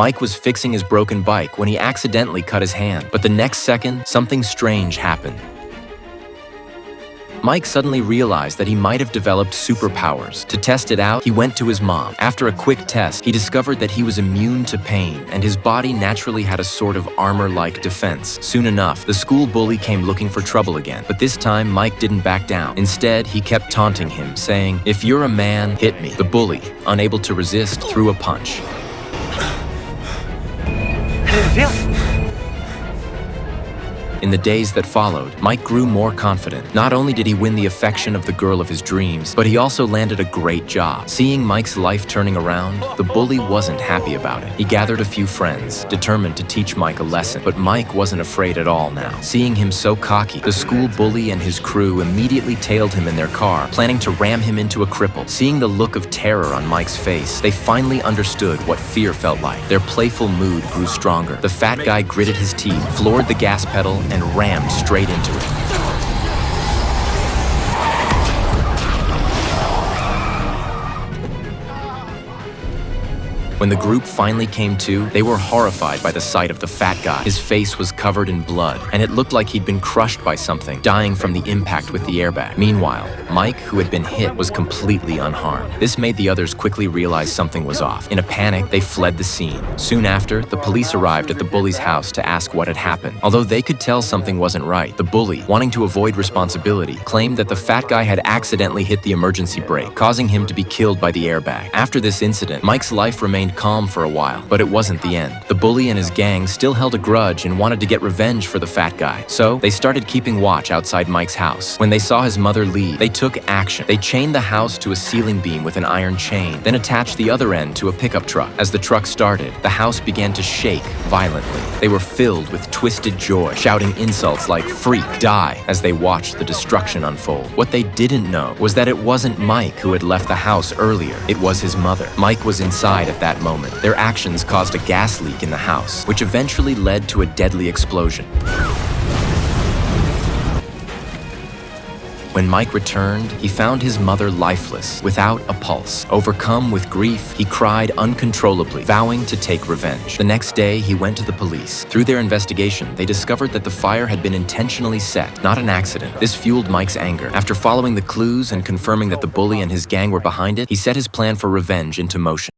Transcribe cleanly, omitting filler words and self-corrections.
Mike was fixing his broken bike when he accidentally cut his hand, but the next second, something strange happened. Mike suddenly realized that he might have developed superpowers. To test it out, he went to his mom. After a quick test, he discovered that he was immune to pain, and his body naturally had a sort of armor-like defense. Soon enough, the school bully came looking for trouble again, but this time Mike didn't back down. Instead, he kept taunting him, saying, "If you're a man, hit me." The bully, unable to resist, threw a punch. In the days that followed, Mike grew more confident. Not only did he win the affection of the girl of his dreams, but he also landed a great job. Seeing Mike's life turning around, the bully wasn't happy about it. He gathered a few friends, determined to teach Mike a lesson. But Mike wasn't afraid at all now. Seeing him so cocky, the school bully and his crew immediately tailed him in their car, planning to ram him into a cripple. Seeing the look of terror on Mike's face, they finally understood what fear felt like. Their playful mood grew stronger. The fat guy gritted his teeth, floored the gas pedal, and rammed straight into it. When the group finally came to, they were horrified by the sight of the fat guy. His face was covered in blood, and it looked like he'd been crushed by something, dying from the impact with the airbag. Meanwhile, Mike, who had been hit, was completely unharmed. This made the others quickly realize something was off. In a panic, they fled the scene. Soon after, the police arrived at the bully's house to ask what had happened. Although they could tell something wasn't right, the bully, wanting to avoid responsibility, claimed that the fat guy had accidentally hit the emergency brake, causing him to be killed by the airbag. After this incident, Mike's life remained calm for a while, but it wasn't the end. The bully and his gang still held a grudge and wanted to get revenge for the fat guy. So they started keeping watch outside Mike's house. When they saw his mother leave, they took action. They chained the house to a ceiling beam with an iron chain, then attached the other end to a pickup truck. As the truck started, the house began to shake violently. They were filled with twisted joy, shouting insults like "freak," "die," as they watched the destruction unfold. What they didn't know was that it wasn't Mike who had left the house earlier. It was his mother. Mike was inside at that moment. Their actions caused a gas leak in the house, which eventually led to a deadly explosion. When Mike returned, he found his mother lifeless, without a pulse. Overcome with grief, he cried uncontrollably, vowing to take revenge. The next day, he went to the police. Through their investigation, they discovered that the fire had been intentionally set, not an accident. This fueled Mike's anger. After following the clues and confirming that the bully and his gang were behind it, he set his plan for revenge into motion.